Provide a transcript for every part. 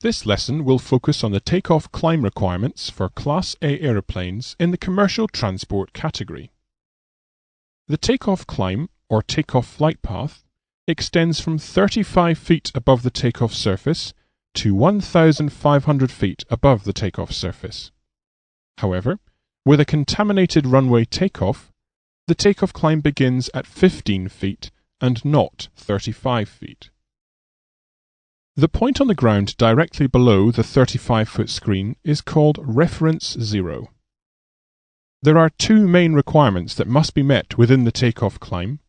This lesson will focus on the takeoff climb requirements for Class A aeroplanes in the commercial transport category. The takeoff climb, or takeoff flight path, extends from 35 feet above the takeoff surface to 1,500 feet above the takeoff surface. However, with a contaminated runway takeoff, the takeoff climb begins at 15 feet and not 35 feet. The point on the ground directly below the 35-foot screen is called reference zero. There are two main requirements that must be met within the takeoff climb,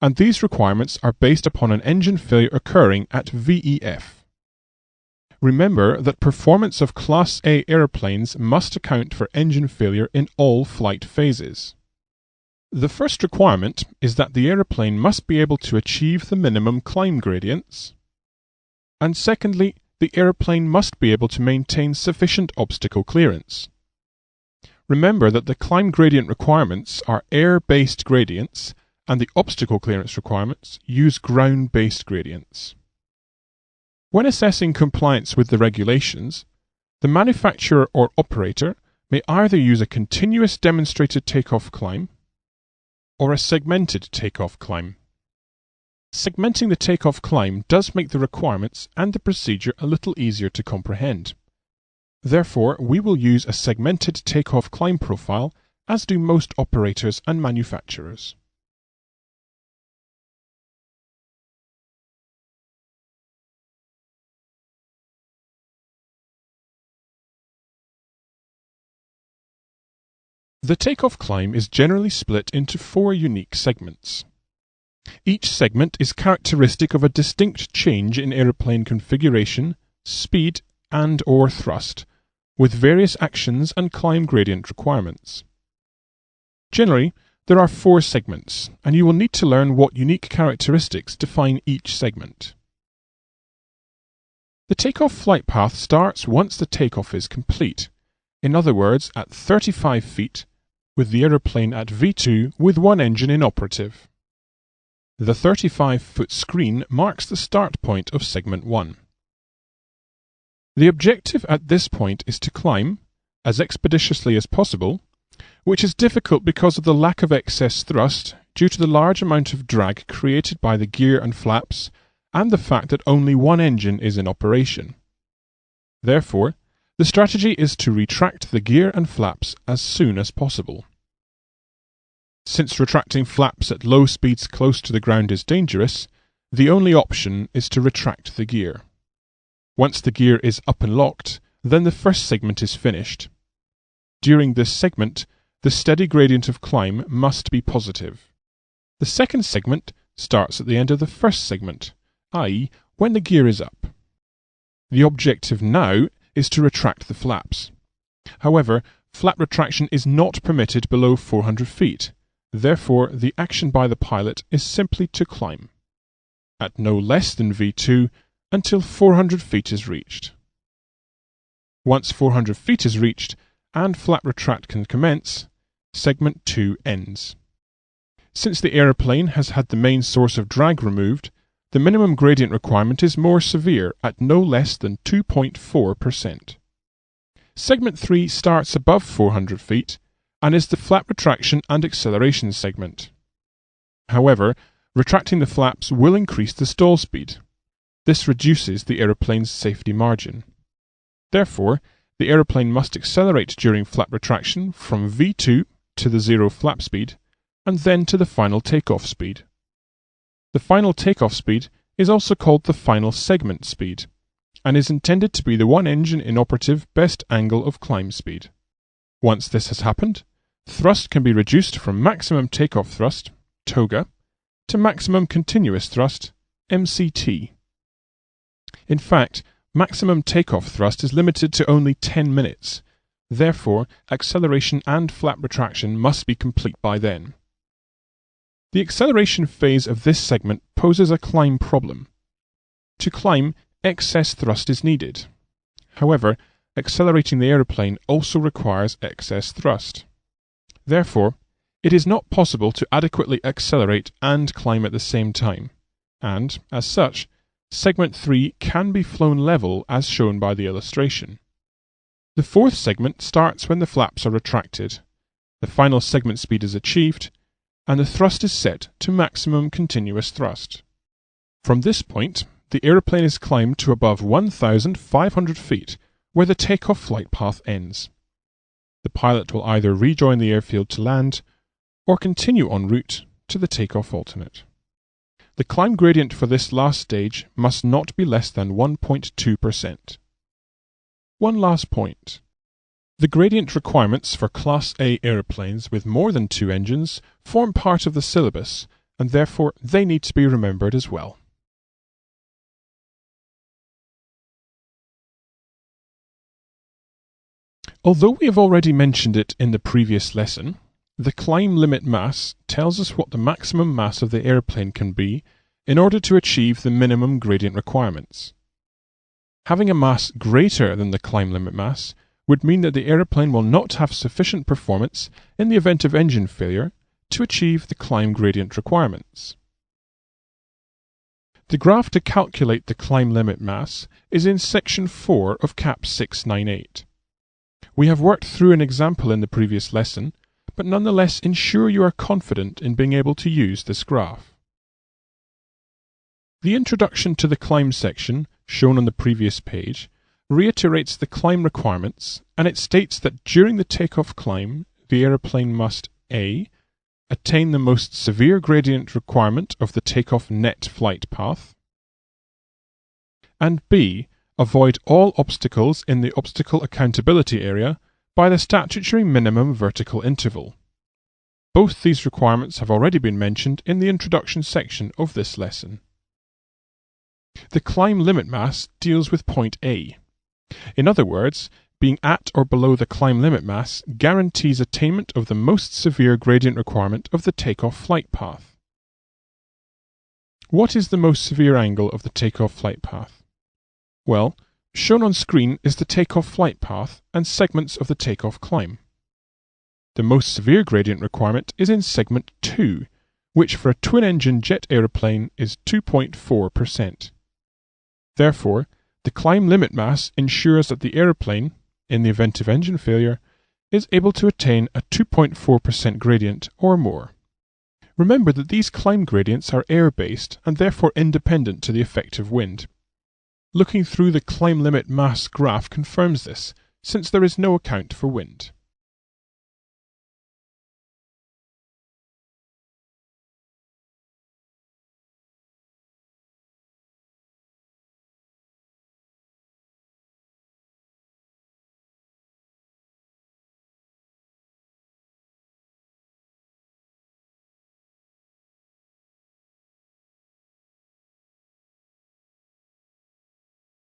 and these requirements are based upon an engine failure occurring at VEF. Remember that performance of Class A aeroplanes must account for engine failure in all flight phases. The first requirement is that the aeroplane must be able to achieve the minimum climb gradients, and secondly, the aeroplane must be able to maintain sufficient obstacle clearance. Remember that the climb gradient requirements are air-based gradients, and the obstacle clearance requirements use ground-based gradients. When assessing compliance with the regulations, the manufacturer or operator may either use a continuous demonstrated takeoff climb or a segmented takeoff climb. Segmenting the takeoff climb does make the requirements and the procedure a little easier to comprehend. Therefore, we will use a segmented takeoff climb profile, as do most operators and manufacturers. The takeoff climb is generally split into four unique segments. Each segment is characteristic of a distinct change in aeroplane configuration, speed, and/or thrust, with various actions and climb gradient requirements. Generally, there are four segments, and you will need to learn what unique characteristics define each segment. The takeoff flight path starts once the takeoff is complete, in other words, at 35 feet, with the aeroplane at V2 with one engine inoperative. The 35-foot screen marks the start point of segment 1. The objective at this point is to climb, as expeditiously as possible, which is difficult because of the lack of excess thrust due to the large amount of drag created by the gear and flaps and the fact that only one engine is in operation. Therefore, the strategy is to retract the gear and flaps as soon as possible. Since retracting flaps at low speeds close to the ground is dangerous, the only option is to retract the gear. Once the gear is up and locked, then the first segment is finished. During this segment, the steady gradient of climb must be positive. The second segment starts at the end of the first segment, i.e., when the gear is up. The objective now is to retract the flaps. However, flap retraction is not permitted below 400 feet. Therefore, the action by the pilot is simply to climb, at no less than V2, until 400 feet is reached. Once 400 feet is reached and flap retract can commence, segment 2 ends. Since the aeroplane has had the main source of drag removed, the minimum gradient requirement is more severe at no less than 2.4%. Segment 3 starts above 400 feet and is the flap retraction and acceleration segment. However, retracting the flaps will increase the stall speed. This reduces the aeroplane's safety margin. Therefore, the aeroplane must accelerate during flap retraction from V2 to the zero flap speed, and then to the final takeoff speed. The final takeoff speed is also called the final segment speed, and is intended to be the one engine inoperative best angle of climb speed. Once this has happened, thrust can be reduced from maximum takeoff thrust, TOGA, to maximum continuous thrust, MCT. In fact, maximum takeoff thrust is limited to only 10 minutes. Therefore, acceleration and flap retraction must be complete by then. The acceleration phase of this segment poses a climb problem. To climb, excess thrust is needed. However, accelerating the aeroplane also requires excess thrust. Therefore, it is not possible to adequately accelerate and climb at the same time, and, as such, segment 3 can be flown level as shown by the illustration. The fourth segment starts when the flaps are retracted, the final segment speed is achieved, and the thrust is set to maximum continuous thrust. From this point, the aeroplane is climbed to above 1,500 feet, where the takeoff flight path ends. The pilot will either rejoin the airfield to land, or continue en route to the takeoff alternate. The climb gradient for this last stage must not be less than 1.2%. One last point. The gradient requirements for Class A aeroplanes with more than 2 engines form part of the syllabus, and therefore they need to be remembered as well. Although we have already mentioned it in the previous lesson, the climb limit mass tells us what the maximum mass of the aeroplane can be in order to achieve the minimum gradient requirements. Having a mass greater than the climb limit mass would mean that the aeroplane will not have sufficient performance in the event of engine failure to achieve the climb gradient requirements. The graph to calculate the climb limit mass is in section 4 of Cap 698. We have worked through an example in the previous lesson, but nonetheless ensure you are confident in being able to use this graph. The introduction to the climb section, shown on the previous page, reiterates the climb requirements, and it states that during the takeoff climb, the aeroplane must A. Attain the most severe gradient requirement of the takeoff net flight path, and B. Avoid all obstacles in the obstacle accountability area by the statutory minimum vertical interval. Both these requirements have already been mentioned in the introduction section of this lesson. The climb limit mass deals with point A. In other words, being at or below the climb limit mass guarantees attainment of the most severe gradient requirement of the takeoff flight path. What is the most severe angle of the takeoff flight path? Well, shown on screen is the takeoff flight path and segments of the takeoff climb. The most severe gradient requirement is in segment 2, which for a twin-engine jet aeroplane is 2.4%. Therefore, the climb limit mass ensures that the aeroplane, in the event of engine failure, is able to attain a 2.4% gradient or more. Remember that these climb gradients are air-based and therefore independent to the effective wind. Looking through the climb limit mass graph confirms this, since there is no account for wind.